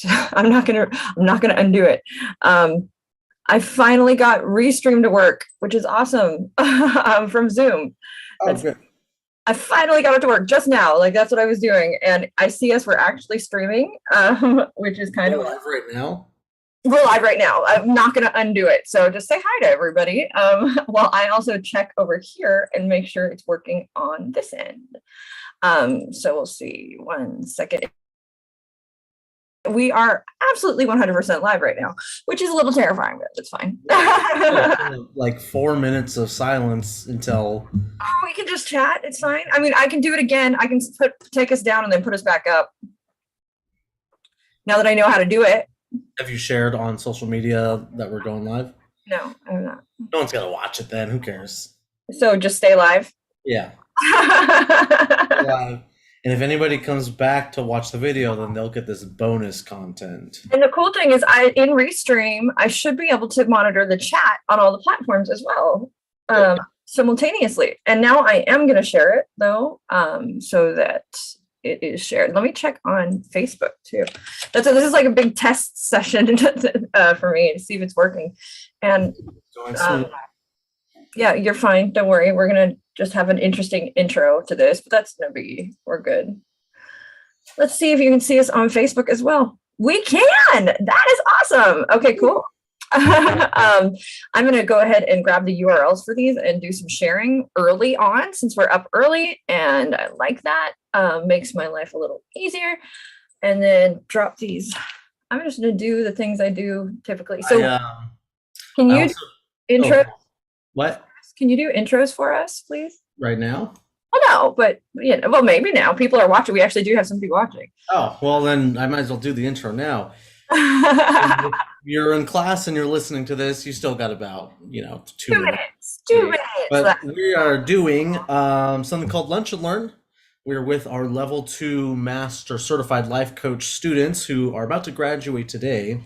I'm not gonna undo it. I finally got Restream to work, which is awesome. From Zoom. Oh, good. I finally got it to work just now. Like that's what I was doing, and I see us. We're actually streaming, which is kind We're of live right now. we're live right now. I'm not going to undo it. So just say hi to everybody. While I also check over here and make sure it's working on this end. So we'll see. 1 second. We are absolutely 100% live right now, which is a little terrifying, but it's fine. Like 4 minutes of silence until. Oh, we can just chat. It's fine. I mean, I can do it again. I can take us down and then put us back up. Now that I know how to do it. Have you shared on social media that we're going live? No, I'm not. No one's gonna watch it then. Who cares? So just stay live. Yeah. Live. And if anybody comes back to watch the video, then they'll get this bonus content. And the cool thing is in Restream, I should be able to monitor the chat on all the platforms as well, simultaneously. And now I am going to share it though, so that it is shared. Let me check on Facebook too. This is like a big test session for me to see if it's working. And yeah, you're fine. Don't worry. We're going to just have an interesting intro to this, but that's no biggie. We're good. Let's see if you can see us on Facebook as well. We can. That is awesome. Okay, cool. I'm going to go ahead and grab the URLs for these and do some sharing early on since we're up early. And I like that. Makes my life a little easier. And then drop these. I'm just going to do the things I do typically. So can you intro? What? Can you do intros for us, please? Right now? Well, no, but well, maybe now. People are watching. We actually do have some people watching. Oh, well, then I might as well do the intro now. If you're in class and you're listening to this, you still got about, 2 minutes. 2 minutes. But we are doing something called Lunch and Learn. We're with our level 2 master certified life coach students who are about to graduate today.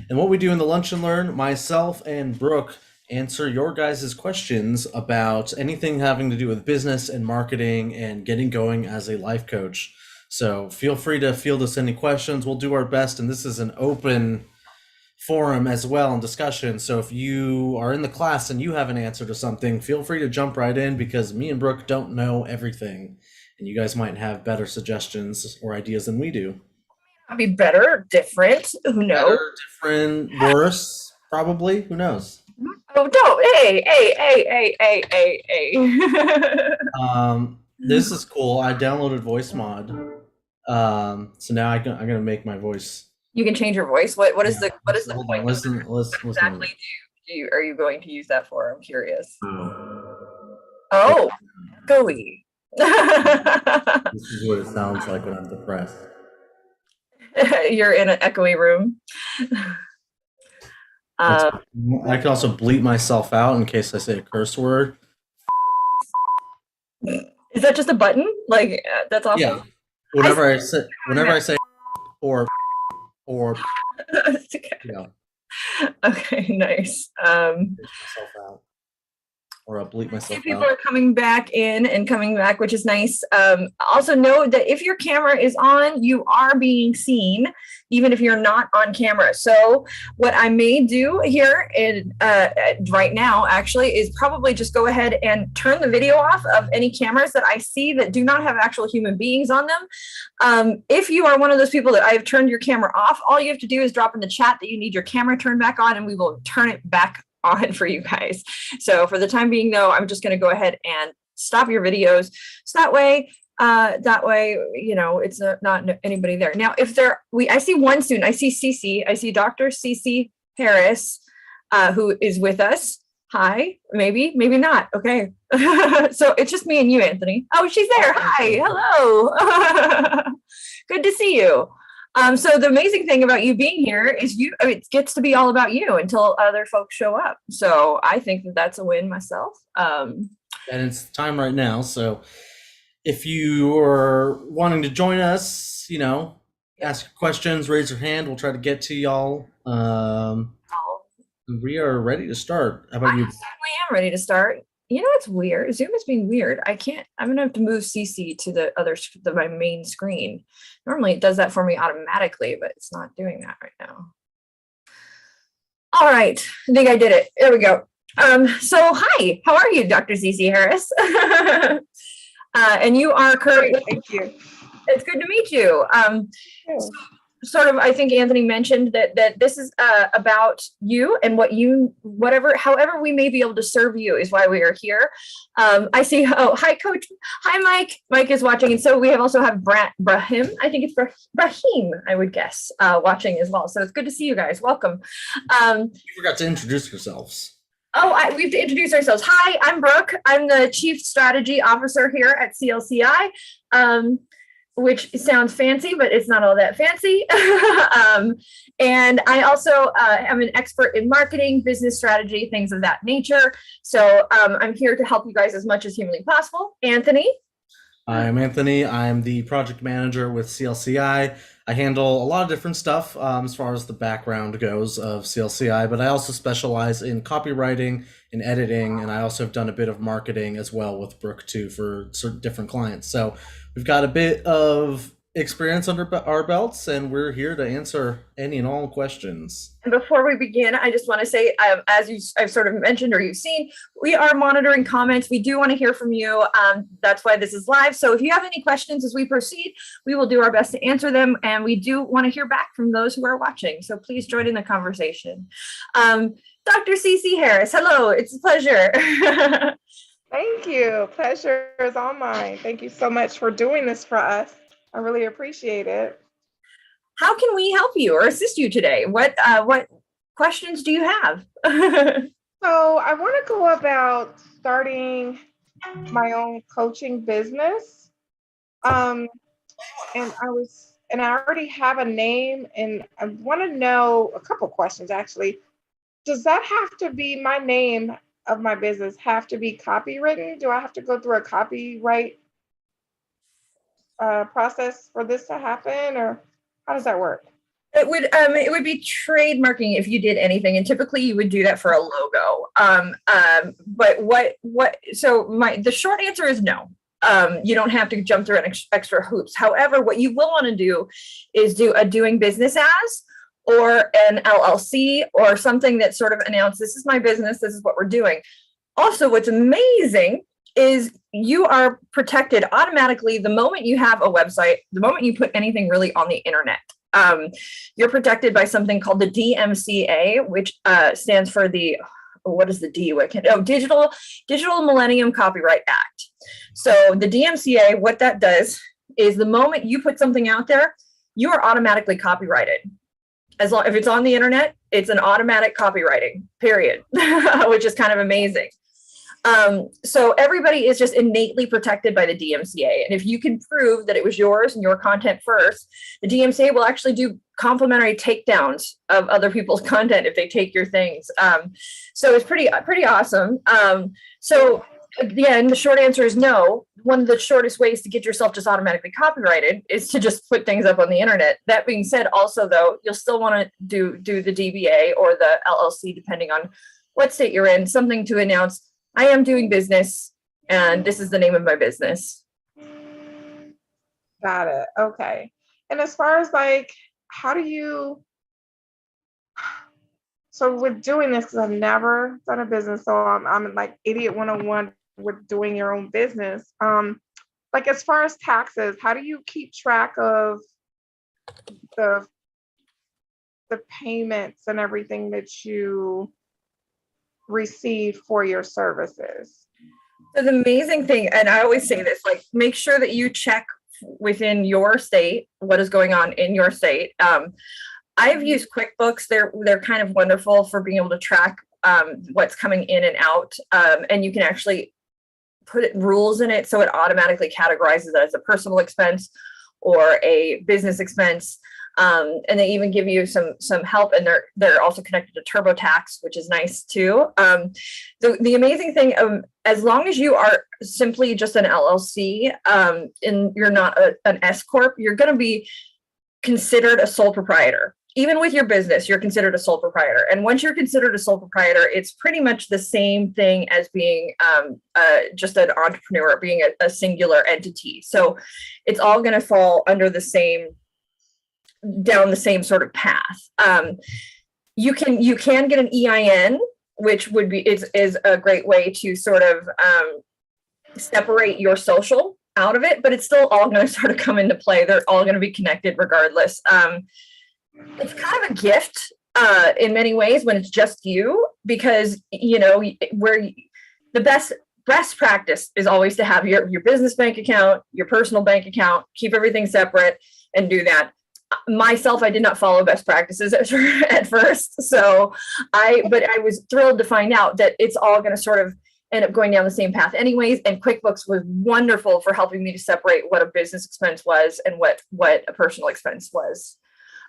And what we do in the Lunch and Learn, myself and Brooke answer your guys' questions about anything having to do with business and marketing and getting going as a life coach. So feel free to field us any questions. We'll do our best. And this is an open forum as well and discussion. So if you are in the class and you have an answer to something, feel free to jump right in because me and Brooke don't know everything. And you guys might have better suggestions or ideas than we do. I'd be better, different. Who knows? Better, different, worse, probably. Who knows? Oh, don't. Hey. This is cool. I downloaded voice mod. So now I'm gonna make my voice. You can change your voice. What is the Hold on, listen. Exactly are you going to use that for? I'm curious. Oh, echoey. This is what it sounds like when I'm depressed. You're in an echoey room. I can also bleep myself out in case I say a curse word. Is that just a button? Like that's awesome. Yeah. Whenever I say or Okay, nice. Myself out. Or I'll bleep myself people out. are coming back in and coming back, which is nice. Also know that if your camera is on, you are being seen, even if you're not on camera. So what I may do here right now actually is probably just go ahead and turn the video off of any cameras that I see that do not have actual human beings on them. If you are one of those people that I've turned your camera off, all you have to do is drop in the chat that you need your camera turned back on and we will turn it back on for you guys. So for the time being though, I'm just going to go ahead and stop your videos. So that way, it's not anybody there. Now, I see one student, I see Cece, I see Dr. Cece Harris, who is with us. Hi, maybe not. Okay. So it's just me and you, Anthony. Oh, she's there. Hi. Hello. Good to see you. So the amazing thing about you being here is it gets to be all about you until other folks show up. So I think that that's a win myself. And it's time right now. So if you are wanting to join us, ask questions, raise your hand. We'll try to get to y'all. We are ready to start. How about you? I certainly am ready to start. It's weird. Zoom is being weird. I'm gonna have to move CC to my main screen. Normally it does that for me automatically, but it's not doing that right now. All right, I think I did it. There we go. So hi, how are you, Dr. CC Harris? And you are currently. Thank you. It's good to meet you. Sure. Sort of, I think Anthony mentioned that this is about you and however we may be able to serve you is why we are here. I see. Oh, hi, Coach. Hi, Mike. Mike is watching, and so we also have Brahim. I think it's Brahim, I would guess, watching as well. So it's good to see you guys. Welcome. You forgot to introduce yourselves. Oh, we have to introduce ourselves. Hi, I'm Brooke. I'm the Chief Strategy Officer here at CLCI. Which sounds fancy, but it's not all that fancy. And I also am an expert in marketing, business strategy, things of that nature. So I'm here to help you guys as much as humanly possible. Anthony? I'm Anthony. I'm the project manager with CLCI. I handle a lot of different stuff as far as the background goes of CLCI, but I also specialize in copywriting and editing, and I also have done a bit of marketing as well with Brooke too for certain different clients. So we've got a bit of experience under our belts, and we're here to answer any and all questions. And before we begin, I just want to say, as I've sort of mentioned or you've seen, we are monitoring comments. We do want to hear from you. That's why this is live. So if you have any questions as we proceed, we will do our best to answer them. And we do want to hear back from those who are watching. So please join in the conversation. Dr. CC Harris, hello. It's a pleasure. Thank you. Pleasure is all mine. Thank you so much for doing this for us. I really appreciate it. How can we help you or assist you today? What questions do you have? So I want to go about starting my own coaching business. And I already have a name, and I want to know a couple questions actually. Does that have to be my name of my business have to be copywritten? Do I have to go through a copyright process for this to happen, or how does that work? It would be trademarking if you did anything, and typically you would do that for a logo. But the short answer is no. You don't have to jump through an extra hoops. However, what you will want to do is do a doing business as or an LLC or something that sort of announces, this is my business, this is what we're doing. Also, what's amazing is you are protected automatically the moment you have a website, the moment you put anything really on the internet. You're protected by something called the Dmca, which stands for what is the D? Digital Millennium Copyright Act. So the Dmca, what that does is the moment you put something out there, you are automatically copyrighted. If it's on the internet, it's an automatic copywriting, period, which is kind of amazing. So everybody is just innately protected by the Dmca. And if you can prove that it was yours and your content first, the Dmca will actually do complimentary takedowns of other people's content if they take your things. So it's pretty awesome. So again, the short answer is no. One of the shortest ways to get yourself just automatically copyrighted is to just put things up on the internet. That being said, also though, you'll still want to do the DBA or the LLC, depending on what state you're in, something to announce, I am doing business and this is the name of my business. Got it. Okay. And as far as so with doing this, because I've never done a business, so I'm like idiot 101 with doing your own business. Like as far as taxes, how do you keep track of the payments and everything that you receive for your services? So the amazing thing, and I always say this, like make sure that you check within your state what is going on in your state. I've used QuickBooks. They're kind of wonderful for being able to track what's coming in and out, and you can actually put rules in it so it automatically categorizes it as a personal expense or a business expense. And they even give you some help, and they're also connected to TurboTax, which is nice too. The amazing thing, as long as you are simply just an LLC and you're not an S corp, you're going to be considered a sole proprietor. even with your business, you're considered a sole proprietor. And once you're considered a sole proprietor, it's pretty much the same thing as being just an entrepreneur, being a singular entity. So it's all going to fall under down the same sort of path. You can get an EIN, which is a great way to sort of separate your social out of it, but it's still all going to sort of come into play. They're all going to be connected regardless. It's kind of a gift in many ways when it's just you, because the best practice is always to have your business bank account, your personal bank account, keep everything separate and do that. Myself, I did not follow best practices at first. But I was thrilled to find out that it's all going to sort of end up going down the same path anyways. And QuickBooks was wonderful for helping me to separate what a business expense was and what a personal expense was.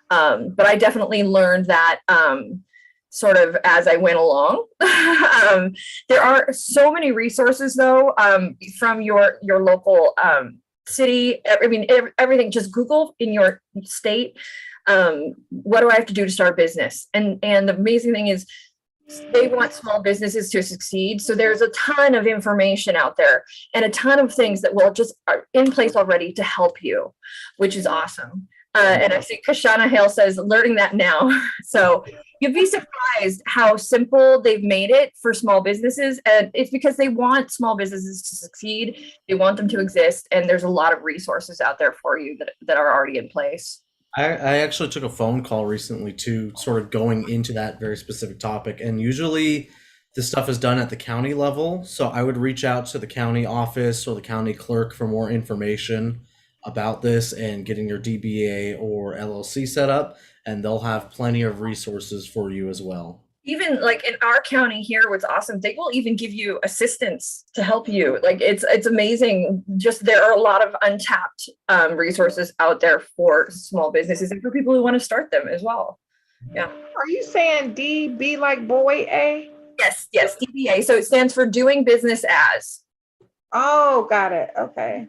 But I definitely learned that sort of as I went along. There are so many resources though, from your local city. I mean, everything, just Google in your state, what do I have to do to start a business? And the amazing thing is they want small businesses to succeed. So there's a ton of information out there and a ton of things that will just are in place already to help you, which is awesome. And I see Kashana Hale says, learning that now. So you'd be surprised how simple they've made it for small businesses. And it's because they want small businesses to succeed. They want them to exist. And there's a lot of resources out there for you that are already in place. I actually took a phone call recently to sort of going into that very specific topic. And usually this stuff is done at the county level. So I would reach out to the county office or the county clerk for more information about this and getting your DBA or LLC set up, and they'll have plenty of resources for you as well. Even like in our county here, what's awesome, they will even give you assistance to help you. Like it's amazing. Just there are a lot of untapped resources out there for small businesses and for people who want to start them as well. Yeah. Are you saying DB like boy A? Yes, DBA. So it stands for doing business as. Oh, got it. Okay.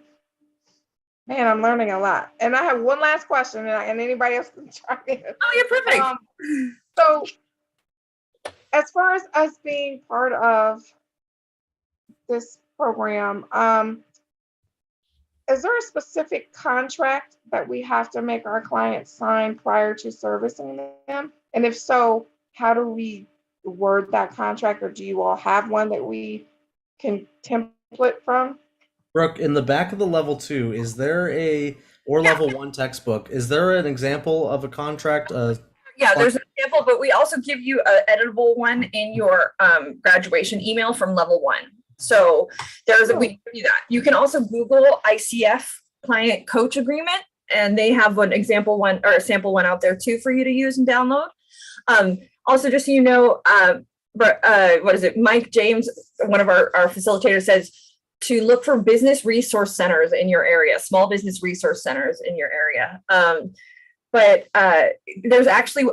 Man, I'm learning a lot. And I have one last question, and anybody else can chime in. Oh, you're perfect. So as far as us being part of this program, is there a specific contract that we have to make our clients sign prior to servicing them? And if so, how do we word that contract, or do you all have one that we can template from? Brooke, in the back of the level 2, is there level 1 textbook, is there an example of a contract? Yeah, there's an example, but we also give you an editable one in your graduation email from level 1. So we give you that. You can also Google ICF client coach agreement, and they have an example one or a sample one out there too for you to use and download. Also, just so you know, what is it? Mike James, one of our facilitators, says to look for business resource centers in your area, small business resource centers in your area. But there's actually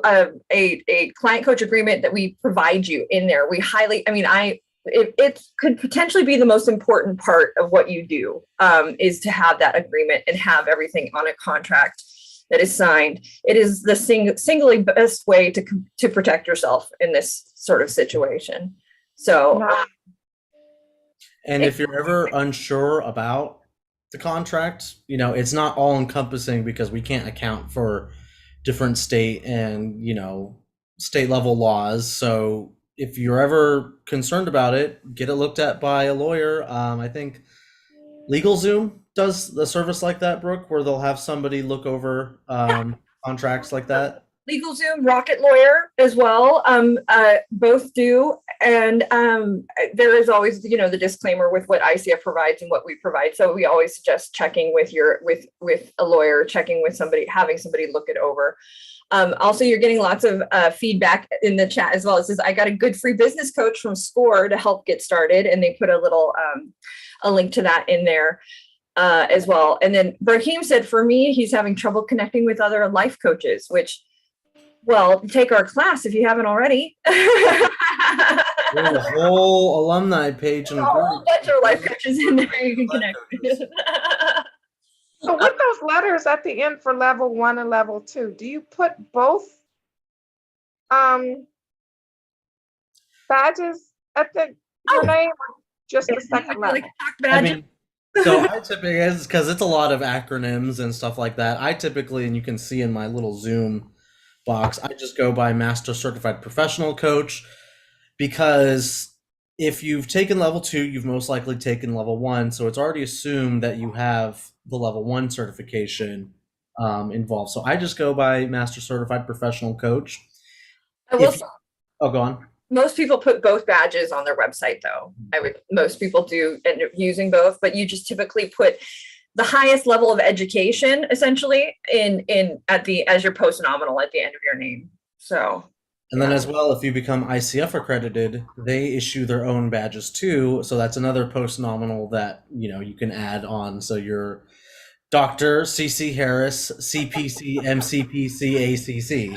a client coach agreement that we provide you in there. We highly, it could potentially be the most important part of what you do, is to have that agreement and have everything on a contract that is signed. It is the singularly best way to protect yourself in this sort of situation. So. And if you're ever unsure about the contract, it's not all encompassing because we can't account for different state and, state level laws. So if you're ever concerned about it, get it looked at by a lawyer. I think LegalZoom does the service like that, Brooke, where they'll have somebody look over contracts like that. LegalZoom, Rocket Lawyer as well, both do. And there is always, the disclaimer with what ICF provides and what we provide. So we always suggest checking with a lawyer, checking with somebody, having somebody look it over. Also, you're getting lots of feedback in the chat as well. It says, I got a good free business coach from SCORE to help get started. And they put a little a link to that in there as well. And then Brahim said, for me, he's having trouble connecting with other life coaches, which, well, take our class if you haven't already. There's a whole alumni page. And a whole bunch of life coaches in there you can connect with. So with those letters at the end for level 1 and level 2, do you put both Badges at your name, or just the second level? I mean, so I typically, is because it's a lot of acronyms and stuff like that. I typically, and you can see in my little Zoom box, I just go by Master Certified Professional Coach, because if you've taken level 2, you've most likely taken level 1, so it's already assumed that you have the level 1 certification involved. So I just go by Master Certified Professional Coach. Oh, go on. Most people put both badges on their website, though. Most people do end up using both, but you just typically put the highest level of education, essentially, as your post nominal at the end of your name. So. And then as well, if you become ICF accredited, they issue their own badges too. So that's another post nominal that you can add on. So you're Dr. C.C. Harris, CPC, MCPC, ACC.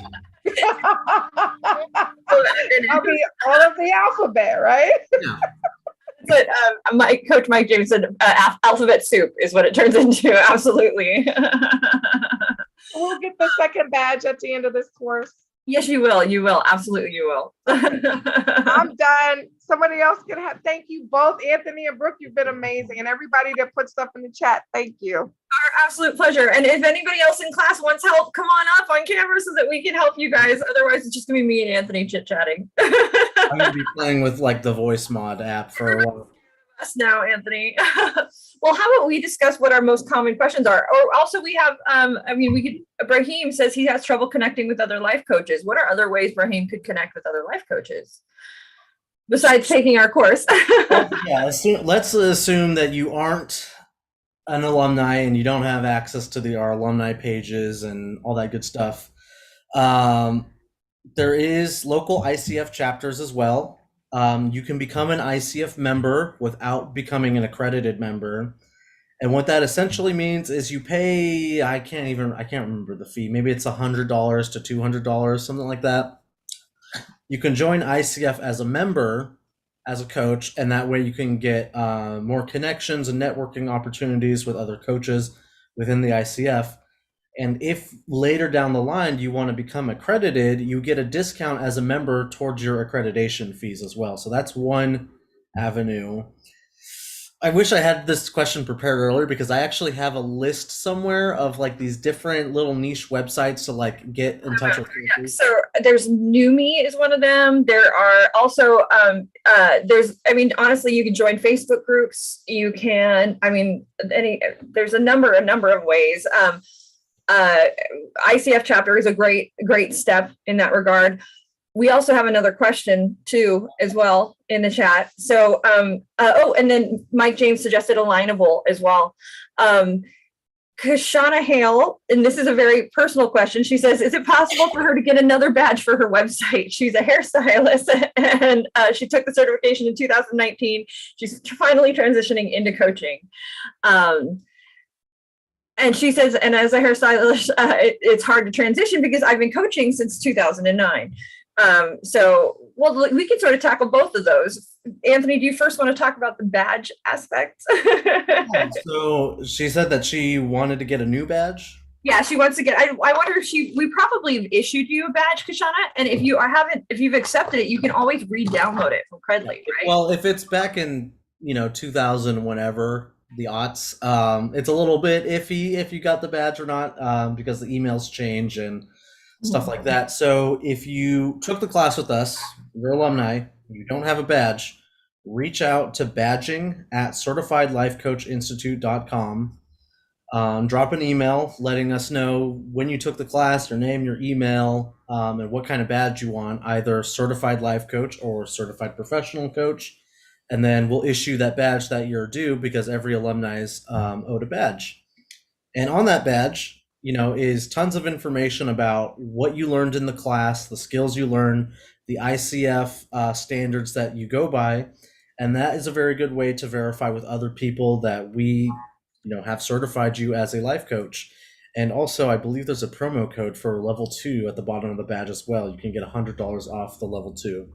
I'll be all of the alphabet, right? Yeah. But my coach Mike James said alphabet soup is what it turns into. Absolutely. We'll get the second badge at the end of this course. Yes, you will. You will. Absolutely, you will. I'm done. Somebody else can have. Thank you both, Anthony and Brooke. You've been amazing. And everybody that put stuff in the chat, thank you. Our absolute pleasure. And if anybody else in class wants help, come on up on camera so that we can help you guys. Otherwise, it's just going to be me and Anthony chit-chatting. I'm going to be playing with the voice mod app for a while. Now, Anthony. Well, how about we discuss what our most common questions are? Or also we have, Brahim says he has trouble connecting with other life coaches. What are other ways Brahim could connect with other life coaches besides taking our course? Yeah, let's assume that you aren't an alumni and you don't have access to our alumni pages and all that good stuff. There is local ICF chapters as well. You can become an ICF member without becoming an accredited member. And what that essentially means is you pay, I can't remember the fee. Maybe it's $100 to $200, something like that. You can join ICF as a member, as a coach, and that way you can get more connections and networking opportunities with other coaches within the ICF. And if later down the line you want to become accredited, you get a discount as a member towards your accreditation fees as well. So that's one avenue. I wish I had this question prepared earlier, because I actually have a list somewhere of these different little niche websites to get in touch with people. Yeah. So there's Numi is one of them. There are also honestly, you can join Facebook groups. You can, there's a number of ways. ICF chapter is a great step in that regard. We also have another question too, as well, in the chat. So, and then Mike James suggested Alignable as well. Kashana Hale, and this is a very personal question. She says, is it possible for her to get another badge for her website? She's a hairstylist and she took the certification in 2019. She's finally transitioning into coaching. And she says, and as a hairstylist, it's hard to transition because I've been coaching since 2009. We can sort of tackle both of those. Anthony, do you first want to talk about the badge aspect? So she said that she wanted to get a new badge. Yeah, she wants to get. I wonder if we probably have issued you a badge, Kashana, and if you've accepted it, you can always re-download it from Credly, right? Well, if it's back in 2000, whenever the aughts, it's a little bit iffy if you got the badge or not, because the emails change and stuff like that. So if you took the class with us, you're alumni, you don't have a badge, reach out to badging@certifiedlifecoachinstitute.com. Drop an email letting us know when you took the class, your name, your email, and what kind of badge you want, either certified life coach or certified professional coach. And then we'll issue that badge that you're due, because every alumni is owed a badge. And on that badge, is tons of information about what you learned in the class, the skills you learned, the ICF standards that you go by. And that is a very good way to verify with other people that we have certified you as a life coach. And also, I believe there's a promo code for level 2 at the bottom of the badge as well. You can get $100 off the level 2.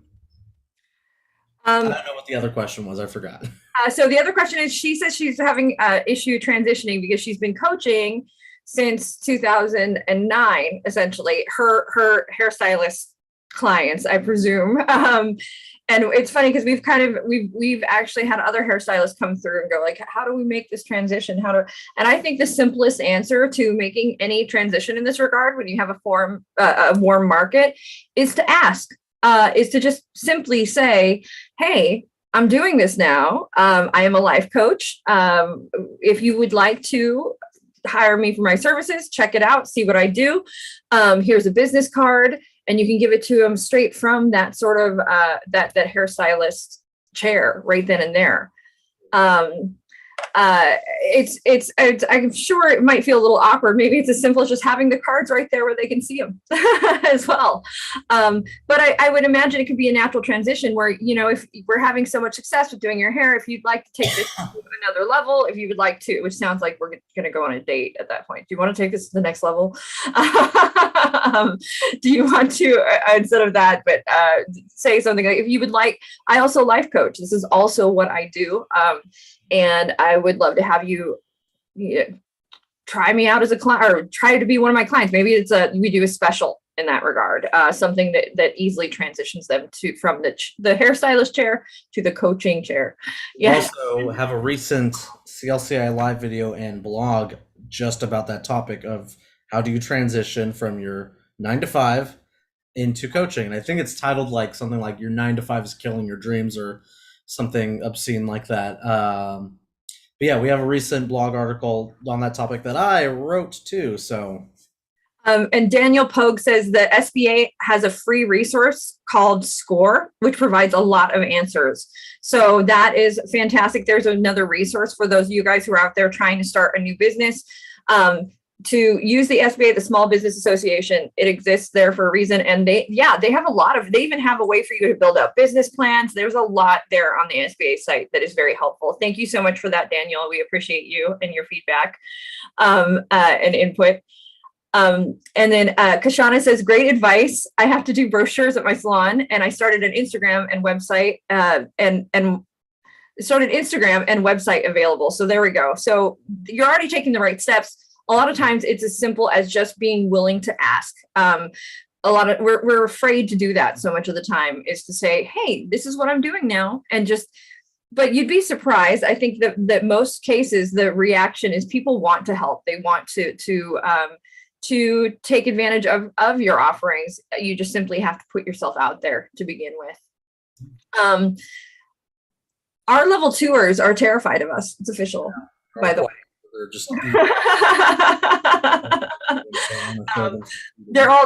I don't know what the other question was. I forgot. So the other question is, she says she's having issue transitioning because she's been coaching since 2009. Essentially, her hairstylist clients, I presume. And it's funny because we've actually had other hairstylists come through and go like, how do we make this transition? And I think the simplest answer to making any transition in this regard, when you have a warm market, is to ask, is to just simply say, hey, I'm doing this now. I am a life coach. If you would like to hire me for my services, check it out, see what I do. Here's a business card. And you can give it to them straight from that sort of that hairstylist chair right then and there. It's I'm sure it might feel a little awkward. Maybe it's as simple as just having the cards right there where they can see them as well. But I would imagine it could be a natural transition where, you know, if we're having so much success with doing your hair, if you'd like to take this to another level, if you would like to, which sounds like we're going to go on a date at that point. Do you want to take this to the next level? Do you want to, instead of that, but say something like, if you would like, I also life coach. This is also what I do. And I would love to have you, try me out as a client or try to be one of my clients. Maybe we do a special in that regard, something that easily transitions them from the hairstylist chair to the coaching chair. Yeah. Also have a recent CLCI live video and blog just about that topic of how do you transition from your 9-to-5 into coaching. And I think it's titled like something like your 9-to-5 is killing your dreams or something obscene like that. But yeah, we have a recent blog article on that topic that I wrote too. So, and Daniel Pogue says the SBA has a free resource called SCORE, which provides a lot of answers. So that is fantastic. There's another resource for those of you guys who are out there trying to start a new business. To use the SBA, the Small Business Association, it exists there for a reason. And they have they even have a way for you to build out business plans. There's a lot there on the SBA site that is very helpful. Thank you so much for that, Daniel. We appreciate you and your feedback and input. And then Kashana says, great advice. I have to do brochures at my salon, and I started an Instagram and website and started Instagram and website available. So there we go. So you're already taking the right steps. A lot of times it's as simple as just being willing to ask. We're afraid to do that so much of the time, is to say, hey, this is what I'm doing now. But you'd be surprised. I think that most cases, the reaction is people want to help. They want to take advantage of your offerings. You just simply have to put yourself out there to begin with. Our level 2ers are terrified of us. It's official, by the way. They're just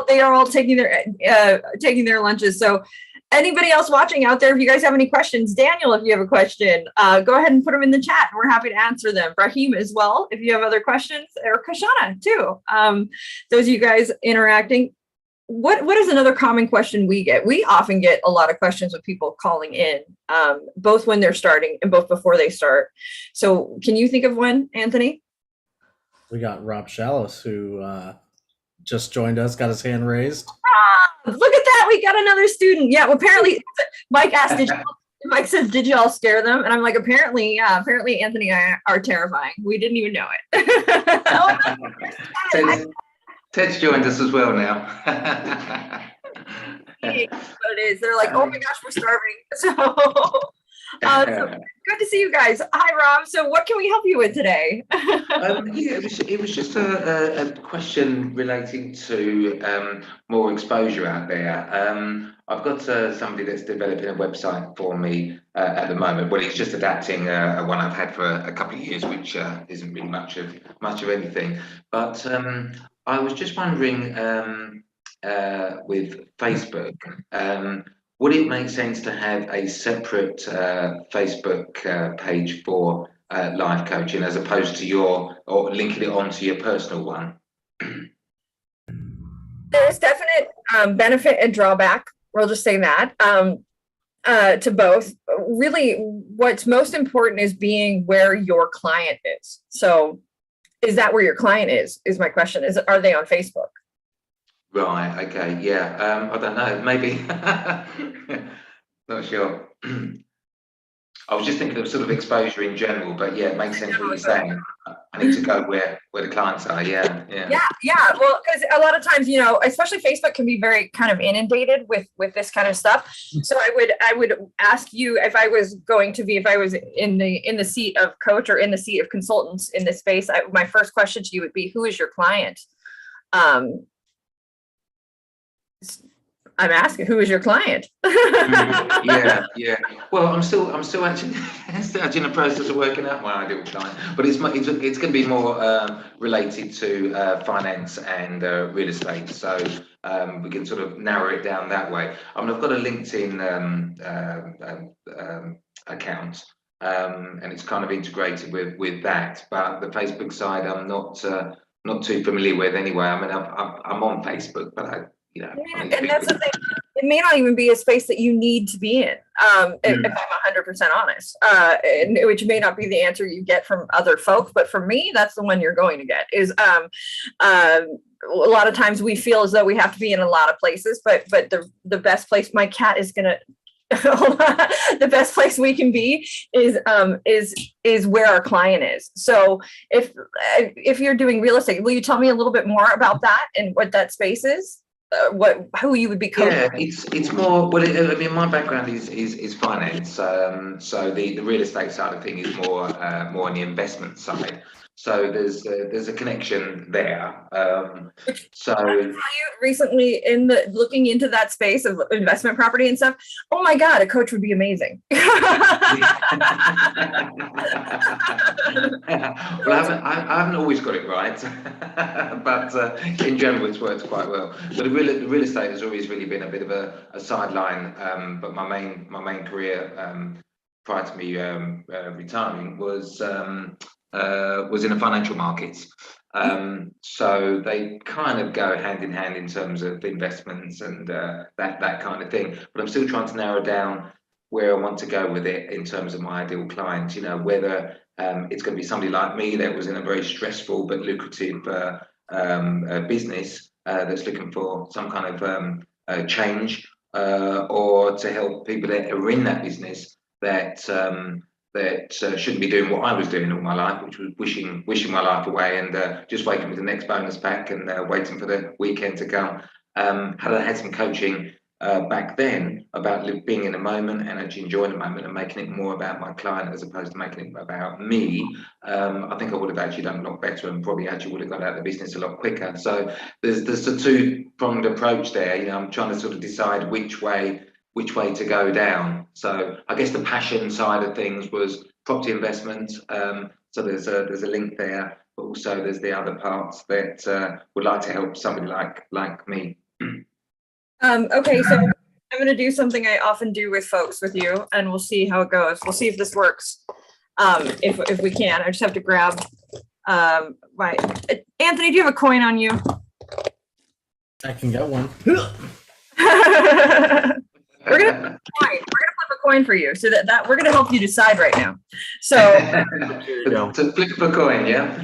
they are all taking their lunches. So anybody else watching out there, if you guys have any questions, Daniel, if you have a question, go ahead and put them in the chat. We're happy to answer them. Brahim as well, if you have other questions, or Kashana too. Those of you guys interacting. What is another common question we get? We often get a lot of questions with people calling in, both when they're starting and both before they start. So can you think of one, Anthony? We got Rob Shallis, who just joined us, got his hand raised. Look at that. We got another student. Yeah, well, apparently Mike asked, Mike says, did you all scare them? And I'm like, apparently Anthony and I are terrifying. We didn't even know it. Ted's joined us as well now. What it is. They're like, oh my gosh, we're starving. So good to see you guys. Hi, Rob. So what can we help you with today? It was just a question relating to more exposure out there. I've got somebody that's developing a website for me at the moment. Well, he's just adapting one I've had for a couple of years, which isn't really much of anything. But I was just wondering, with Facebook, would it make sense to have a separate Facebook page for life coaching as opposed to or linking it onto your personal one? There's definite benefit and drawback. We'll just say that to both. Really, what's most important is being where your client is. So is that where your client is my question. Are they on Facebook? Right. Okay. Yeah. I don't know. Maybe. Not sure. I was just thinking of sort of exposure in general, but yeah, it makes sense what you're saying. I need to go where the clients are. Yeah. Yeah. Well, because a lot of times, especially Facebook can be very kind of inundated with this kind of stuff. So I would ask you if I was in the seat of coach or in the seat of consultants in this space, my first question to you would be, who is your client? I'm asking, who is your client? Yeah. Well, I'm still actually in the process of working out my ideal client, but it's going to be more related to finance and real estate. So we can sort of narrow it down that way. I mean, I've got a LinkedIn account, and it's kind of integrated with that. But the Facebook side, I'm not too familiar with anyway. I mean, I'm on Facebook, but and that's the thing. It may not even be a space that you need to be in, if I'm 100% honest, which may not be the answer you get from other folks. But for me, that's the one you're going to get. Is a lot of times we feel as though we have to be in a lot of places, but the best place, my cat is gonna. The best place we can be is where our client is. So if you're doing real estate, will you tell me a little bit more about that and what that space is? Who you would be coaching? Yeah, it's more. Well, I mean, my background is finance. So the real estate side of thing is more on the investment side. So there's a connection there. So I saw you recently looking into that space of investment property and stuff. Oh my God, a coach would be amazing. Well, I haven't always got it right, but in general, it's worked quite well. But the real estate has always really been a bit of a sideline. But my main career prior to me retiring was in the financial markets. So they kind of go hand in hand in terms of investments and that kind of thing. But I'm still trying to narrow down where I want to go with it in terms of my ideal client. Whether it's going to be somebody like me that was in a very stressful but lucrative business that's looking for some kind of change, or to help people that are in that business that shouldn't be doing what I was doing all my life, which was wishing my life away and just waiting for the next bonus pack and waiting for the weekend to come. Had some coaching back then about being in the moment and actually enjoying the moment and making it more about my client as opposed to making it about me. I think I would have actually done a lot better and probably actually would have got out of the business a lot quicker. So there's a two-pronged approach there. I'm trying to sort of decide which way to go down. So I guess the passion side of things was property investment. So there's a link there, but also there's the other parts that would like to help somebody like me. Okay, so I'm going to do something I often do with folks with you, and we'll see how it goes. We'll see if this works. If we can, I just have to grab my Anthony. Do you have a coin on you? I can get one. We're gonna flip a coin for you, so that we're gonna help you decide right now. So to flip a coin, yeah.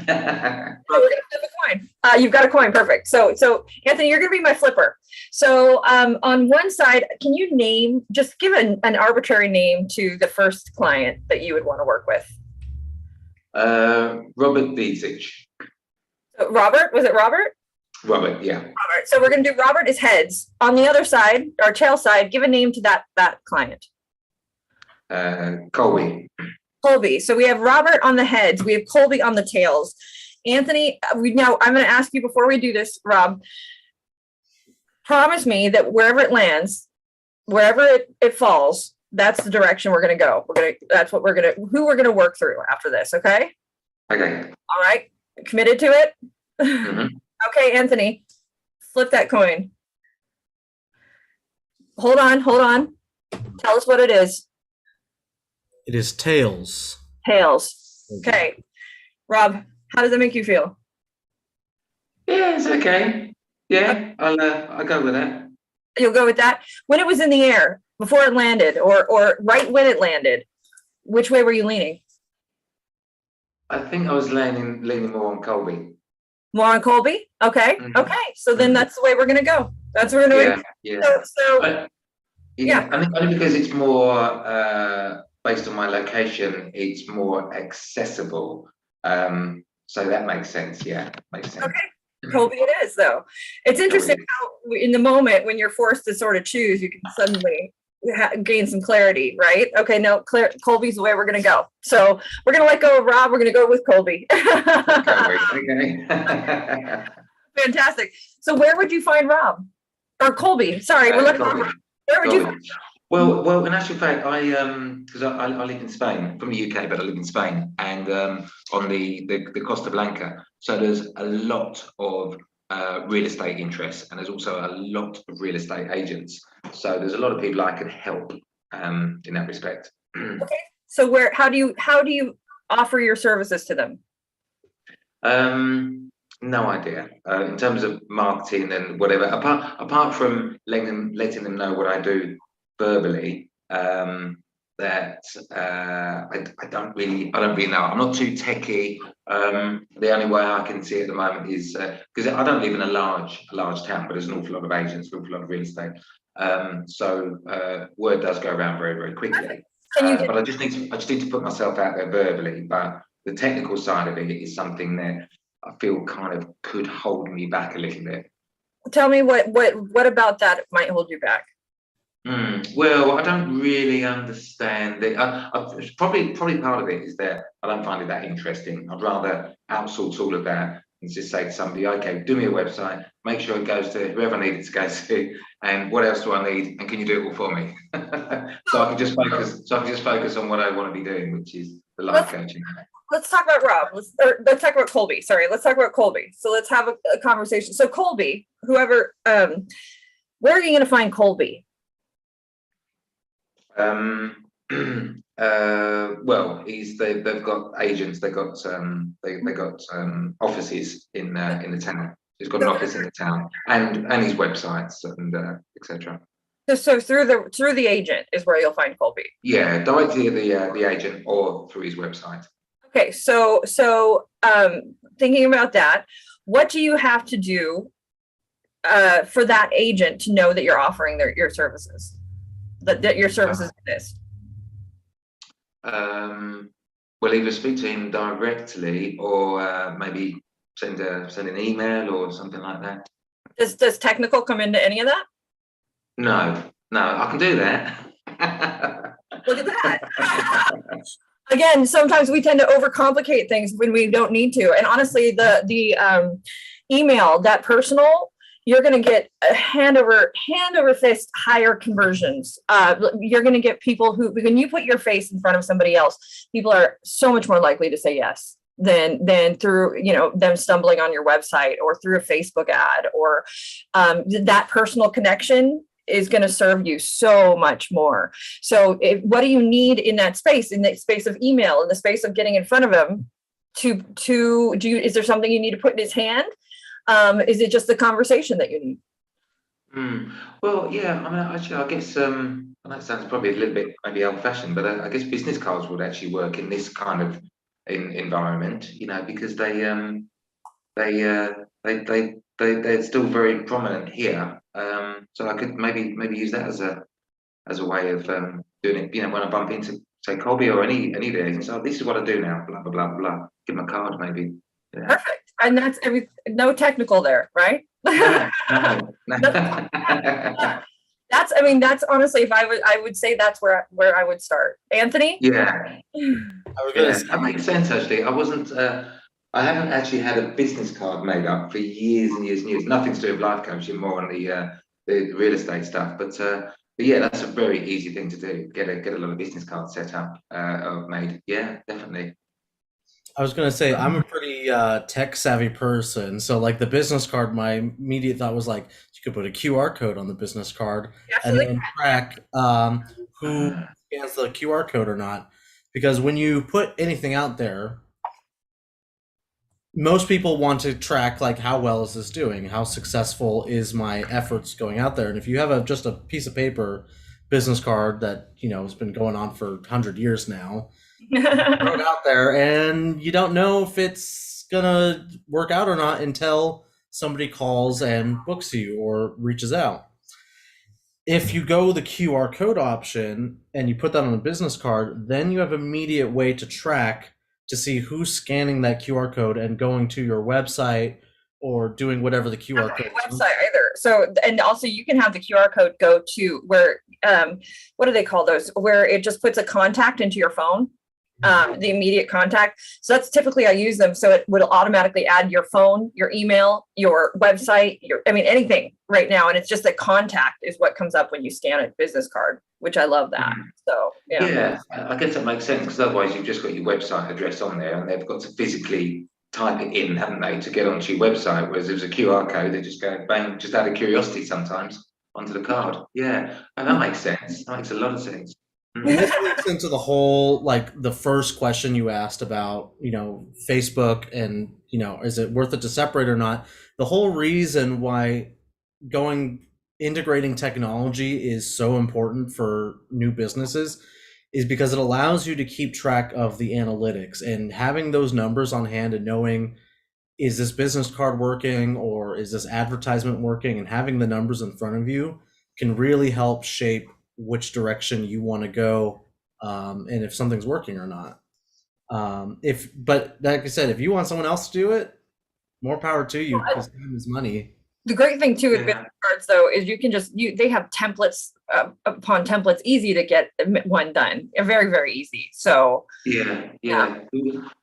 We're gonna flip a coin. You've got a coin, perfect. So Anthony, you're gonna be my flipper. So on one side, can you just give an arbitrary name to the first client that you would want to work with? Robert Dietzich. Robert, was it Robert? Robert, yeah. Robert. So we're going to do Robert is heads. On the other side, our tail side, give a name to that client. Colby. Colby. So we have Robert on the heads. We have Colby on the tails. Anthony, I'm going to ask you before we do this, Rob, promise me that wherever it lands, wherever it falls, that's the direction we're going to go. Who we're going to work through after this. Okay. Okay. All right. Committed to it. Mm-hmm. Okay, Anthony, flip that coin. Hold on. Tell us what it is. It is tails. Tails. Okay. Rob, how does that make you feel? Yeah, it's okay. Yeah, I'll go with that. You'll go with that? When it was in the air, before it landed, or right when it landed, which way were you leaning? I think I was leaning more on Colby. More on Colby? Okay. Mm-hmm. Okay. So then that's the way we're going to go. That's where we're going to go. Yeah. I think only because it's more based on my location, it's more accessible. So that makes sense. Yeah, makes sense. Okay. Colby it is, though. It's interesting how in the moment when you're forced to sort of choose, you can suddenly gain some clarity, right? Okay, no, Colby's the way we're going to go. So we're going to let go of Rob. We're going to go with Colby. Okay. Fantastic. So where would you find Rob? Or Colby? Sorry, we're looking for Rob. Where would you find Well, in actual fact, because I live in Spain, from the UK, but I live in Spain, and on the Costa Blanca. So there's a lot of real estate interest, and there's also a lot of real estate agents. So there's a lot of people I can help in that respect. Okay. So how do you offer your services to them? No idea. In terms of marketing and whatever, apart from letting them know what I do verbally, that I don't really know. I'm not too techy. The only way I can see at the moment is because I don't live in a large town, but there's an awful lot of agents, an awful lot of real estate. So word does go around very, very quickly. But I just need to put myself out there verbally. But the technical side of it is something that I feel kind of could hold me back a little bit. Tell me what about that might hold you back? Well, I don't really understand it. Probably part of it is that I don't find it that interesting. I'd rather outsource all of that and just say to somebody, okay, do me a website, make sure it goes to whoever I need it to go to, and what else do I need, and can you do it all for me? So I can just focus on what I want to be doing, which is the life coaching. Let's talk about Rob. Let's talk about Colby. Sorry, let's talk about Colby. So let's have a conversation. So Colby, whoever, where are you going to find Colby? Well, they've got agents. They've got offices in the town. He's got an office in the town, and his websites and etc. So through the agent is where you'll find Colby. Yeah, directly the agent or through his website. Okay, so thinking about that, what do you have to do for that agent to know that you're offering your services, that your services exist? Well, either speak to him directly or maybe send an email or something like that. Does technical come into any of that? No, I can do that. Look at that. Again, sometimes we tend to overcomplicate things when we don't need to. And honestly, the email, that personal, you're going to get a hand over fist higher conversions. You're going to get people who, when you put your face in front of somebody else, people are so much more likely to say yes than through, them stumbling on your website or through a Facebook ad, or that personal connection is going to serve you so much more. So what do you need in that space of email, in the space of getting in front of him is there something you need to put in his hand? Is it just the conversation that you need? Well, yeah, I mean, actually, I guess, and that sounds probably a little bit maybe old fashioned, but I guess business cards would actually work in this kind of environment, because they're still very prominent here. So I could maybe use that as a way of doing it. When I bump into, say, Colby or any of the agents, this is what I do now. Blah blah blah blah. Give them a card, maybe. Yeah. Perfect. And that's no technical there, right? No. That's honestly, if I would say that's where I would start. Anthony? Yeah. That makes sense. Actually, I haven't actually had a business card made up for years and years and years. Nothing to do with life coaching, more on the real estate stuff. But yeah, that's a very easy thing to do. Get a lot of business cards set up or made. Yeah, definitely. I was going to say, I'm a pretty tech savvy person. So like the business card, my immediate thought was like, you could put a QR code on the business card and then track who scans the QR code or not. Because when you put anything out there, most people want to track like, how well is this doing? How successful is my efforts going out there? And if you have just a piece of paper business card that, has been going on for 100 years now, throw it out there and you don't know if it's gonna work out or not until somebody calls and books you or reaches out. If you go the QR code option and you put that on a business card, then you have immediate way to track to see who's scanning that QR code and going to your website or doing whatever the QR code is. Website either. So, and also you can have the QR code go to where, what do they call those? Where it just puts a contact into your phone, the immediate contact. So that's typically I use them. So it would automatically add your phone, your email, your website, anything right now. And it's just that contact is what comes up when you scan a business card, which I love that. So, yeah, I guess that makes sense, because otherwise you've just got your website address on there and they've got to physically type it in, haven't they, to get onto your website, whereas there's a QR code, they just go bang, just out of curiosity sometimes, onto the card. Yeah, and that makes sense. That makes a lot of sense. And this links into the whole, like the first question you asked about, Facebook and, is it worth it to separate or not? The whole reason why integrating technology is so important for new businesses is because it allows you to keep track of the analytics, and having those numbers on hand and knowing, is this business card working or is this advertisement working, and having the numbers in front of you can really help shape which direction you want to go, and if something's working or not. But like I said, if you want someone else to do it, more power to you, because time is money. The great thing too with business cards though is you can they have templates upon templates, easy to get one done, very, very easy. So yeah.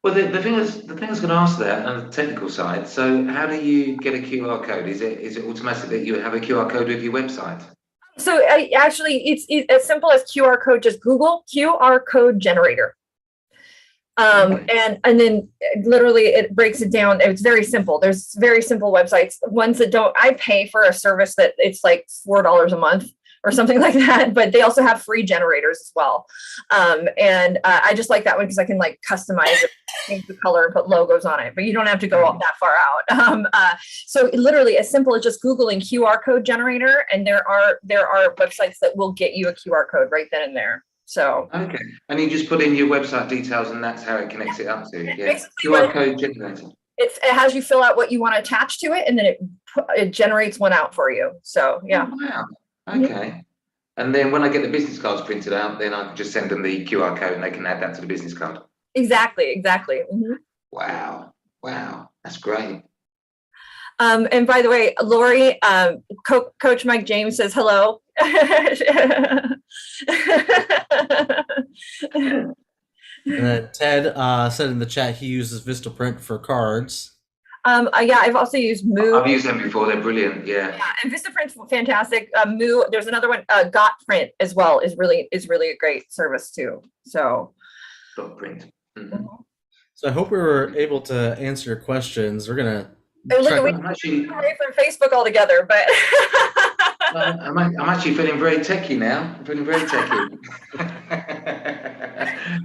Well, the thing I was going to ask there on the technical side, so how do you get a QR code? Is it automatic that you have a QR code with your website? So actually it's as simple as QR code. Just Google QR code generator. And then literally it breaks it down. It's very simple. There's very simple websites, ones that I pay for a service that it's like $4 a month or something like that, but they also have free generators as well. I just like that one because I can like customize it, change the color and put logos on it, but you don't have to go that far out. So literally as simple as just Googling QR code generator, and there are websites that will get you a QR code right then and there. So okay, and you just put in your website details, and that's how it connects it up to QR code generator. It has you fill out what you want to attach to it, and then it generates one out for you. So yeah. Oh, wow. Okay. And then when I get the business cards printed out, then I can just send them the QR code, and they can add that to the business card. Exactly. Mm-hmm. Wow, that's great. And by the way, Lori, Coach Mike James says hello. And Ted said in the chat he uses Vistaprint for cards. Yeah, I've also used Moo. I've used them before. They're brilliant. Yeah, and Vistaprint's fantastic. Moo. There's another one. Gotprint as well is really a great service too. So. Gotprint. Mm-hmm. So I hope we were able to answer your questions. We're gonna. I'm actually away from Facebook altogether, but. I'm actually feeling very techie now. I'm feeling very techie.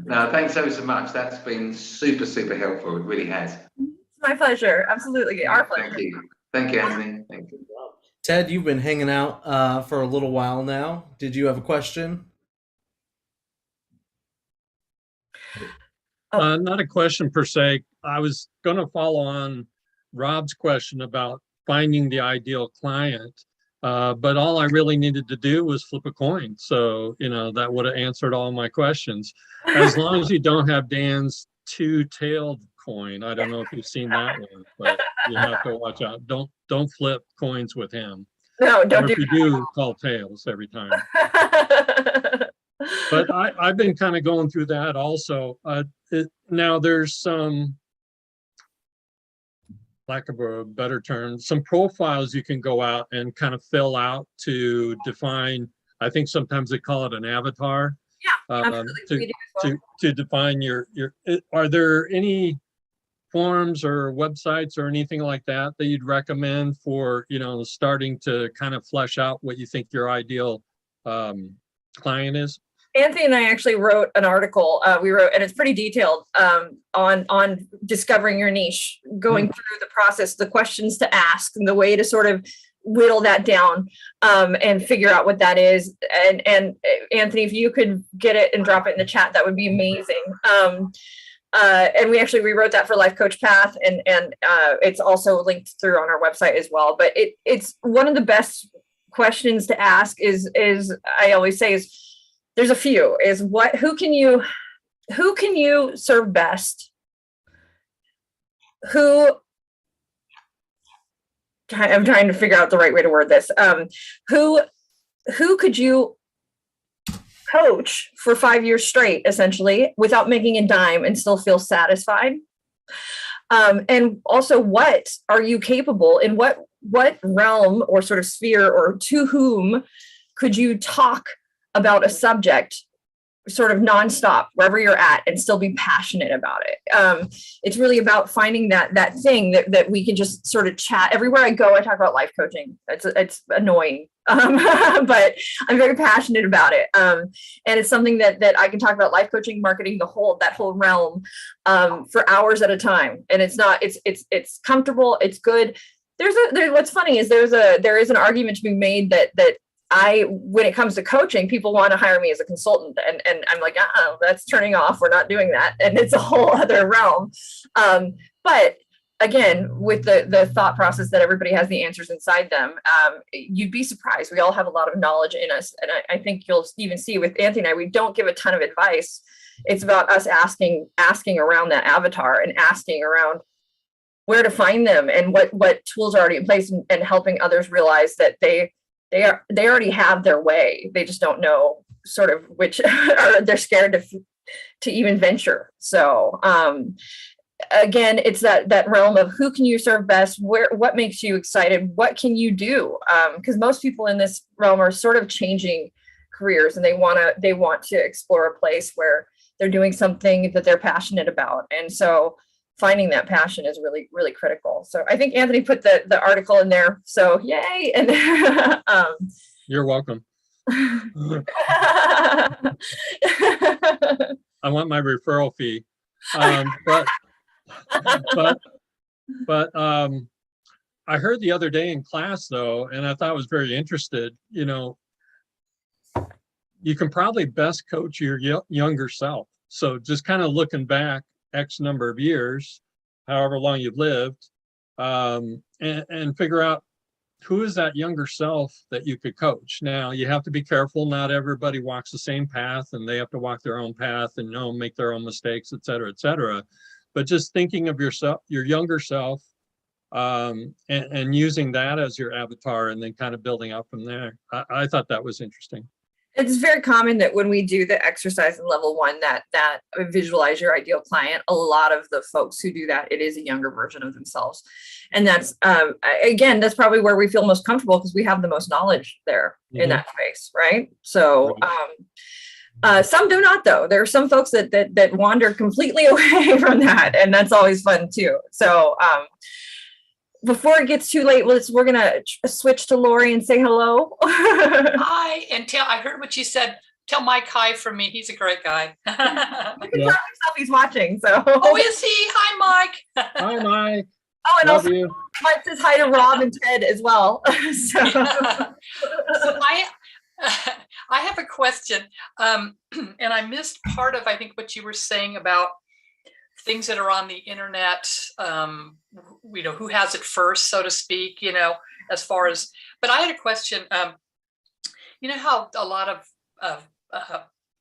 No, thanks so much. That's been super, super helpful. It really has. My pleasure. Absolutely. Our pleasure. Thank you. Thank you, Anthony. Thank you. Ted, you've been hanging out for a little while now. Did you have a question? Not a question per se. I was going to follow on Rob's question about finding the ideal client. But all I really needed to do was flip a coin. So, that would have answered all my questions. As long as you don't have Dan's two-tailed coin. I don't know if you've seen that one, but you have to watch out. Don't flip coins with him. No, don't or if do you do, call tails every time. But I've been kind of going through that also. Now there's some, lack of a better term, some profiles you can go out and kind of fill out to define, I think sometimes they call it an avatar. Yeah, absolutely. To define your, are there any forums or websites or anything like that that you'd recommend for, starting to kind of flesh out what you think your ideal client is? Anthony and I actually wrote an article. And it's pretty detailed on discovering your niche, going through the process, the questions to ask, and the way to sort of whittle that down and figure out what that is. And Anthony, if you could get it and drop it in the chat, that would be amazing. And we actually rewrote that for Life Coach Path, and it's also linked through on our website as well. But it's one of the best questions to ask is I always say is there's a few is who can you serve best? I'm trying to figure out the right way to word this. Who could you coach for 5 years straight, essentially, without making a dime and still feel satisfied? And also, what are you capable in what realm or sort of sphere, or to whom could you talk about a subject sort of nonstop wherever you're at and still be passionate about it? It's really about finding that thing that we can just sort of chat. Everywhere I go, I talk about life coaching. It's annoying, but I'm very passionate about it. And it's something that I can talk about life coaching, marketing, that whole realm for hours at a time. And it's comfortable. It's good. What's funny is there is an argument to be made that when it comes to coaching, people want to hire me as a consultant, and I'm like, that's turning off. We're not doing that. And it's a whole other realm. But again, with the thought process that everybody has the answers inside them, you'd be surprised. We all have a lot of knowledge in us. And I think you'll even see with Anthony and I, we don't give a ton of advice. It's about us asking around that avatar and asking around where to find them and what tools are already in place, and helping others realize that they already have their way. They just don't know sort of which, or they're scared to even venture. So again, it's that realm of who can you serve best, what makes you excited, what can you do? Because most people in this realm are sort of changing careers, and they want to explore a place where they're doing something that they're passionate about. And so finding that passion is really, really critical. So I think Anthony put the article in there. So yay. And You're welcome. I want my referral fee. But I heard the other day in class though, and I thought I was very interested, you can probably best coach your younger self. So just kind of looking back X number of years, however long you've lived, and figure out who is that younger self that you could coach. Now, you have to be careful. Not everybody walks the same path, and they have to walk their own path and make their own mistakes, et cetera, et cetera. But just thinking of yourself, your younger self, and using that as your avatar, and then kind of building up from there. I thought that was interesting. It's very common that when we do the exercise in level 1, that visualize your ideal client, a lot of the folks who do that, it is a younger version of themselves. And that's, again, that's probably where we feel most comfortable, because we have the most knowledge there in that space, right? So some do not, though. There are some folks that wander completely away from that, and that's always fun too. So before it gets too late, we're gonna switch to Lori and say hello. Hi, and I heard what you said. Tell Mike hi from me. He's a great guy. You can tell himself he's watching. So. Oh, is he? Hi, Mike. Hi, Mike. Oh, and Love also you. Mike says hi to Rob and Ted as well. So I have a question, and I missed part of, I think, what you were saying about things that are on the internet, who has it first, so to speak, as far as, but I had a question, how a lot of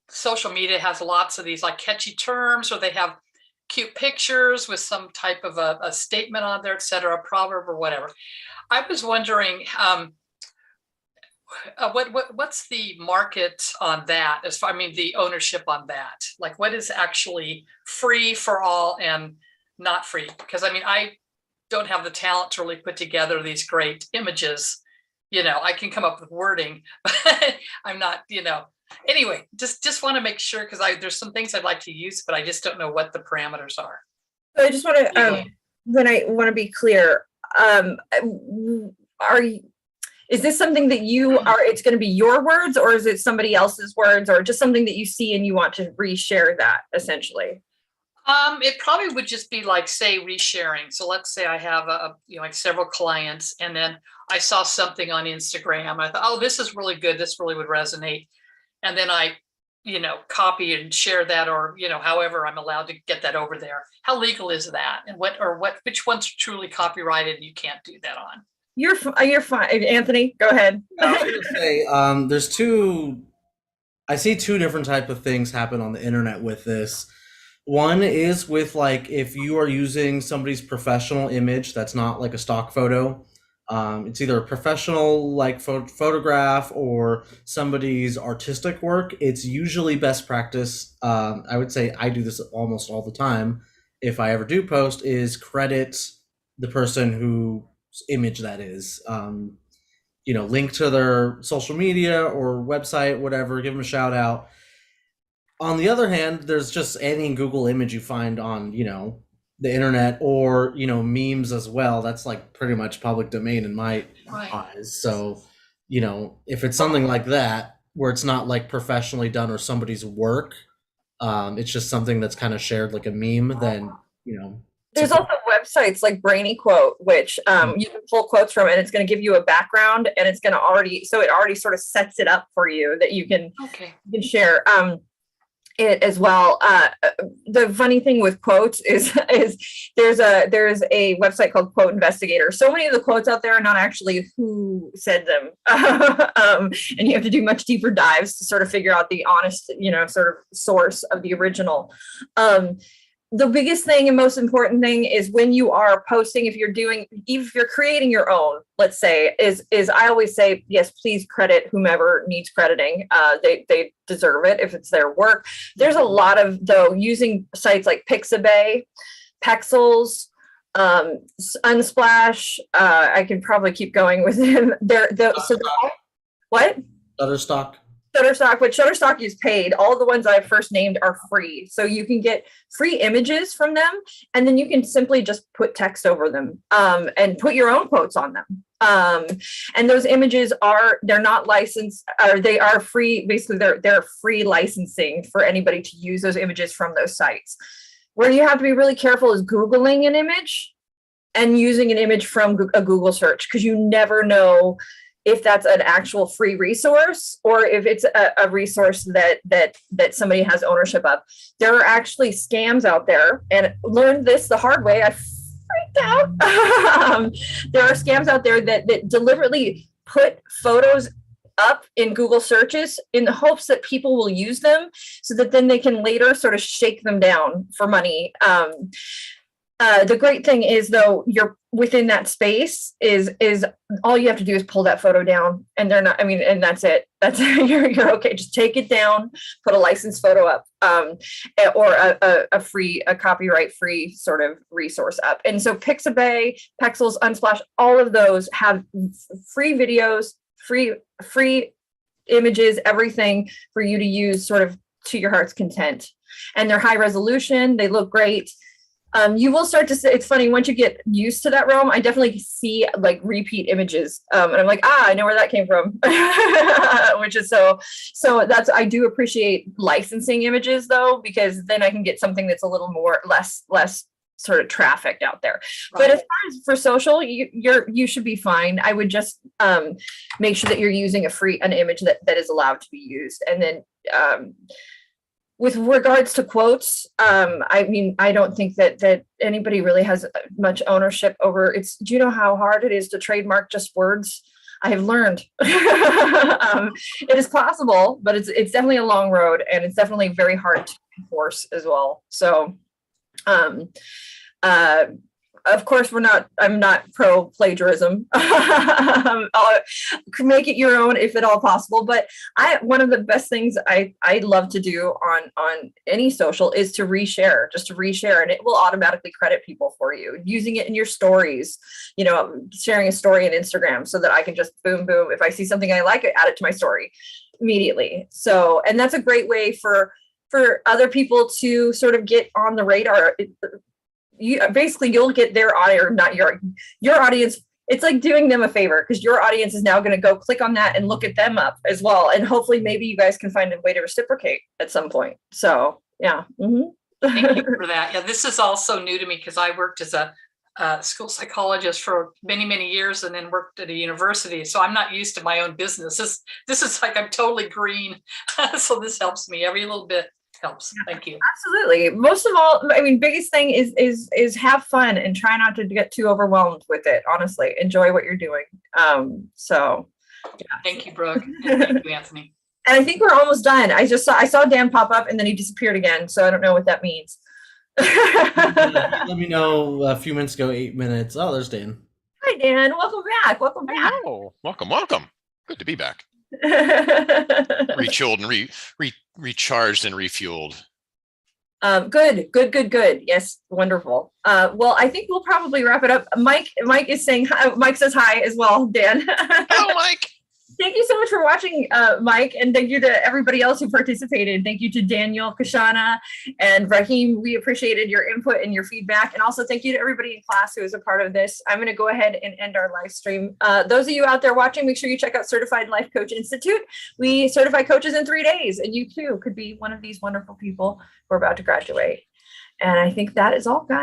social media has lots of these like catchy terms, or they have cute pictures with some type of a statement on there, et cetera, a proverb or whatever. I was wondering, what's the market on that? The ownership on that, like what is actually free for all and not free? Because I don't have the talent to really put together these great images. I can come up with wording, but I'm not, anyway, just want to make sure, because there's some things I'd like to use, but I just don't know what the parameters are. So I just want to, when I want to be clear, is this something that it's going to be your words, or is it somebody else's words, or just something that you see and you want to reshare that essentially? It probably would just be like, say, resharing. So let's say I have like several clients, and then I saw something on Instagram. I thought, oh, this is really good. This really would resonate. And then I, copy and share that, or, however I'm allowed to get that over there. How legal is that? And which ones are truly copyrighted and you can't do that on? You're fine. Anthony, go ahead. I was gonna say, I see two different type of things happen on the internet with this. One is with like if you are using somebody's professional image that's not like a stock photo. It's either a professional like photograph or somebody's artistic work. It's usually best practice. I would say I do this almost all the time. If I ever do post, is credit the person whose image that is. Link to their social media or website, whatever, give them a shout out. On the other hand, there's just any Google image you find on, the internet or, memes as well. That's like pretty much public domain in my eyes. So, if it's something like that, where it's not like professionally done or somebody's work, it's just something that's kind of shared like a meme, then, There's also websites like Brainy Quote, which you can pull quotes from, and it's going to give you a background, and it's going to already sort of sets it up for you that you can share it as well. The funny thing with quotes is there's a website called Quote Investigator. So many of the quotes out there are not actually who said them, and you have to do much deeper dives to sort of figure out the honest, sort of source of the original. The biggest thing and most important thing is when you are posting, if you're creating your own, let's say, is I always say, yes, please credit whomever needs crediting. They deserve it if it's their work. There's a lot of, though, using sites like Pixabay, Pexels, Unsplash. I can probably keep going with them. What? Shutterstock. But Shutterstock is paid. All the ones I first named are free. So you can get free images from them, and then you can simply just put text over them and put your own quotes on them. And those images they're not licensed, or they are free. Basically, they're free licensing for anybody to use those images from those sites. Where you have to be really careful is Googling an image and using an image from a Google search, because you never know if that's an actual free resource or if it's a resource that somebody has ownership of. There are actually scams out there, and learned this the hard way. I freaked out. There are scams out there that deliberately put photos up in Google searches in the hopes that people will use them so that then they can later sort of shake them down for money. The great thing is, though, you're within that space is all you have to do is pull that photo down, and and that's it. That's you're okay. Just take it down, put a licensed photo up, or a copyright free sort of resource up. And so Pixabay, Pexels, Unsplash, all of those have free videos, free images, everything for you to use sort of to your heart's content. And they're high resolution. They look great. You will start to say, it's funny, once you get used to that realm, I definitely see like repeat images. And I'm like, I know where that came from, which is so I do appreciate licensing images though, because then I can get something that's a little more, less sort of trafficked out there. Right. But as far as for social, you should be fine. I would just make sure that you're using an image that is allowed to be used. And then, with regards to quotes, I don't think that anybody really has much ownership over it. Do you know how hard it is to trademark just words? I have learned. It is possible, but it's definitely a long road, and it's definitely very hard to enforce as well. So, of course, I'm not pro plagiarism. Make it your own if at all possible. But one of the best things I love to do on any social is to reshare, and it will automatically credit people for you. Using it in your stories, sharing a story on Instagram so that I can just boom. If I see something I like, I add it to my story immediately. So, and that's a great way for other people to sort of get on the radar. You'll get their audience, or not your audience. It's like doing them a favor, because your audience is now going to go click on that and look at them up as well. And hopefully maybe you guys can find a way to reciprocate at some point. So yeah. Mm-hmm. Thank you for that. Yeah, this is also new to me because I worked as a school psychologist for many, many years and then worked at a university. So I'm not used to my own business. This is like I'm totally green. So this helps me every little bit. helps. Thank you. Absolutely. Most of all, I mean, biggest thing is have fun and try not to get too overwhelmed with it. Honestly, enjoy what you're doing. So yeah. Thank you, Brooke. And thank you, Anthony. And I think we're almost done. I saw Dan pop up and then he disappeared again. So I don't know what that means. Let me know a few minutes ago, 8 minutes. Oh, there's Dan. Hi, Dan. Welcome back. Welcome back. Oh, welcome. Good to be back. Rechilled and recharged and refueled. Good. Yes, wonderful. Well, I think we'll probably wrap it up. Mike is saying hi. Mike says hi as well, Dan. Hello, Mike. Thank you so much for watching, Mike, and thank you to everybody else who participated. Thank you to Daniel, Kashana, and Raheem. We appreciated your input and your feedback, and also thank you to everybody in class who was a part of this. I'm going to go ahead and end our live stream. Those of you out there watching, make sure you check out Certified Life Coach Institute. We certify coaches in 3 days, and you too could be one of these wonderful people who are about to graduate. And I think that is all, guys.